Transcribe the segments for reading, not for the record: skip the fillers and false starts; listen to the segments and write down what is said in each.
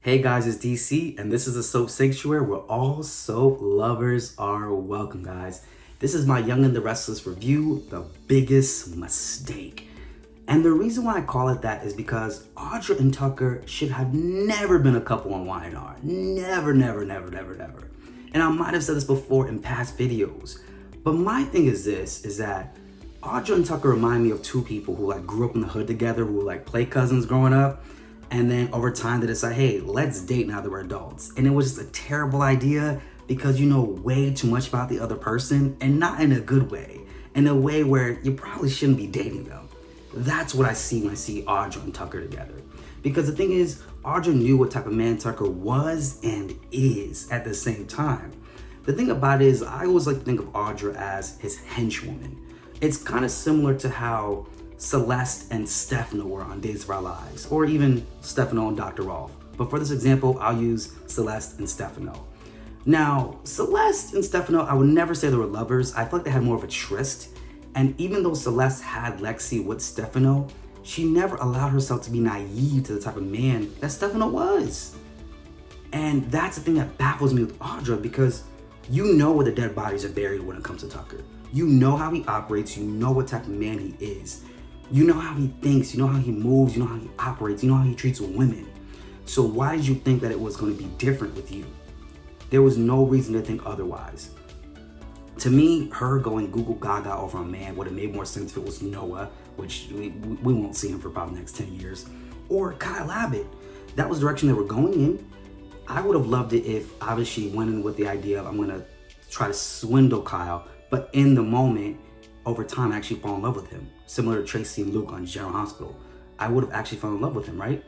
Hey guys, it's DC, and this is a soap sanctuary where all soap lovers are welcome, guys. This is my Young and the Restless review, The Biggest Mistake. And the reason why I call it that is because Audra and Tucker should have never been a couple on Y&R. Never, never, never, never, never. And I might have said this before in past videos, but my thing is this, is that Audra and Tucker remind me of two people who grew up in the hood together, who play cousins growing up. And then over time they decide, hey, let's date now that we're adults. And it was just a terrible idea because you know way too much about the other person, and not in a good way, in a way where you probably shouldn't be dating them. That's what I see when I see Audra and Tucker together. Because the thing is, Audra knew what type of man Tucker was and is at the same time. The thing about it is, I always like to think of Audra as his henchwoman. It's kind of similar to how Celeste and Stefano were on Days of Our Lives, or even Stefano and Dr. Rolf. But for this example, I'll use Celeste and Stefano. Now, Celeste and Stefano, I would never say they were lovers. I feel like they had more of a tryst. And even though Celeste had Lexi with Stefano, she never allowed herself to be naive to the type of man that Stefano was. And that's the thing that baffles me with Audra, because you know where the dead bodies are buried when it comes to Tucker. You know how he operates, you know what type of man he is. You know how he thinks, you know how he moves, you know how he operates, you know how he treats women. So why did you think that it was going to be different with you? There was no reason to think otherwise. To me, her going Google Gaga over a man would have made more sense if it was Noah, which we won't see him for probably the next 10 years, or Kyle Abbott. That was the direction they were going in. I would have loved it if obviously went in with the idea of I'm going to try to swindle Kyle, but in the moment, over time, I actually fall in love with him. Similar to Tracy and Luke on General Hospital. I would have actually fallen in love with him, right?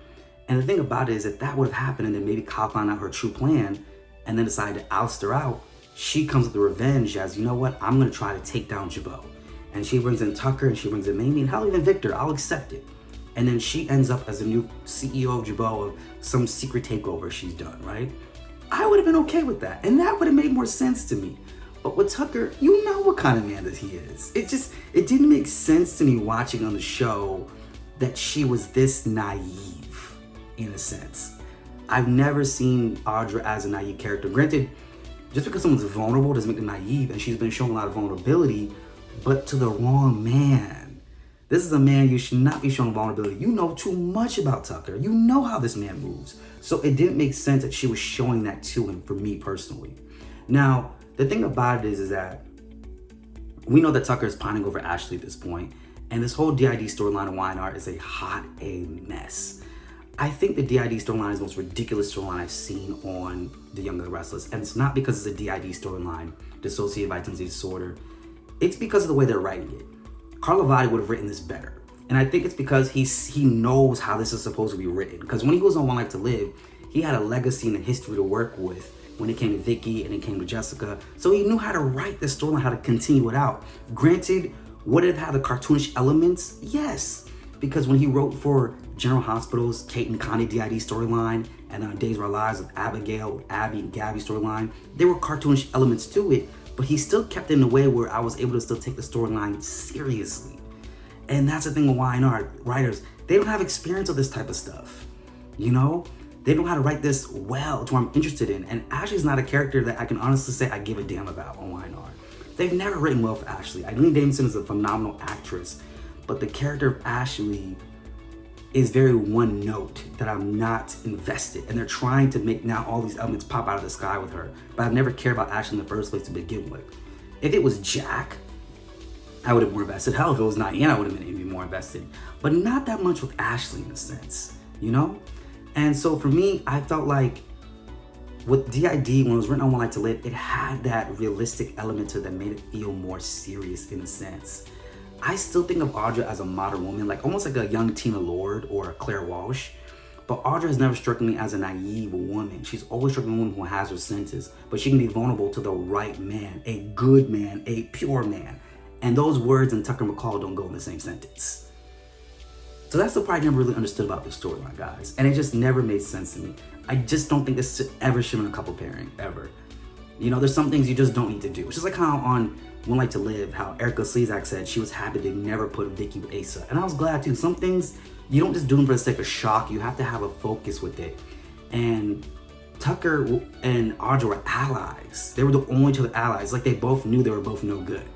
And the thing about it is, if that would have happened and then maybe Kyle found out her true plan and then decided to oust her out, she comes with the revenge as, you know what, I'm going to try to take down Jabot. And she brings in Tucker and she brings in Mamie and hell, even Victor, I'll accept it. And then she ends up as the new CEO of Jabot of some secret takeover she's done, right? I would have been okay with that. And that would have made more sense to me. But with Tucker, you know what kind of man that he is. It didn't make sense to me watching on the show that she was this naive, in a sense. I've never seen Audra as a naive character. Granted, just because someone's vulnerable doesn't make them naive, and she's been showing a lot of vulnerability, but to the wrong man. This is a man you should not be showing vulnerability. You know too much about Tucker. You know how this man moves. So it didn't make sense that she was showing that to him, for me personally. Now, the thing about it is that we know that Tucker is pining over Ashley at this point, and this whole DID storyline of Y&R is a mess. I think the DID storyline is the most ridiculous storyline I've seen on The Young and the Restless, and it's not because it's a DID storyline, dissociative identity disorder. It's because of the way they're writing it. Carlovati would have written this better, and I think it's because he knows how this is supposed to be written. Because when he was on One Life to Live, he had a legacy and a history to work with when it came to Vicky and it came to Jessica. So he knew how to write this storyline, how to continue it out. Granted, would it have the cartoonish elements? Yes. Because when he wrote for General Hospital's Kate and Connie DID storyline and Days of Our Lives with Abigail, Abby, and Gabby storyline, there were cartoonish elements to it, but he still kept it in a way where I was able to still take the storyline seriously. And that's the thing with Y&R writers. They don't have experience with this type of stuff, you know? They know how to write this well to where I'm interested in. And Ashley's not a character that I can honestly say I give a damn about on Y&R. They've never written well for Ashley. Eileen Davidson is a phenomenal actress, but the character of Ashley is very one note that I'm not invested. And they're trying to make now all these elements pop out of the sky with her. But I've never cared about Ashley in the first place to begin with. If it was Jack, I would have been more invested. Hell, if it was Diane, I would have been even more invested. But not that much with Ashley in a sense, you know? And so for me, I felt like with DID, when it was written on One Life to Live, it had that realistic element to it that made it feel more serious in a sense. I still think of Audra as a modern woman, almost like a young Tina Lord or a Claire Walsh. But Audra has never struck me as a naive woman. She's always struck me as a woman who has her senses, but she can be vulnerable to the right man, a good man, a pure man. And those words in Tucker McCall don't go in the same sentence. So that's the part I never really understood about this storyline, guys. And it just never made sense to me. I just don't think this ever should have been a couple pairing, ever. You know, there's some things you just don't need to do. It's just like how on One Life to Live, how Erica Slezak said she was happy they never put Vicky with Asa. And I was glad too. Some things, you don't just do them for the sake of shock. You have to have a focus with it. And Tucker and Audra were allies. They were the only two allies. Like, they both knew they were both no good.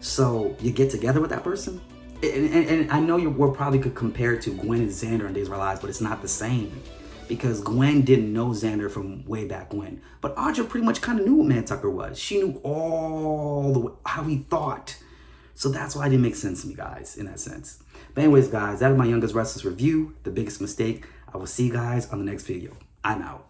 So you get together with that person? And I know we're probably could compare it to Gwen and Xander in Days of Our Lives, but it's not the same. Because Gwen didn't know Xander from way back when. But Audra pretty much kind of knew what Man Tucker was. She knew all the way, how he thought. So that's why it didn't make sense to me, guys, in that sense. But anyways, guys, that is my Youngest Restless review, The Biggest Mistake. I will see you guys on the next video. I'm out.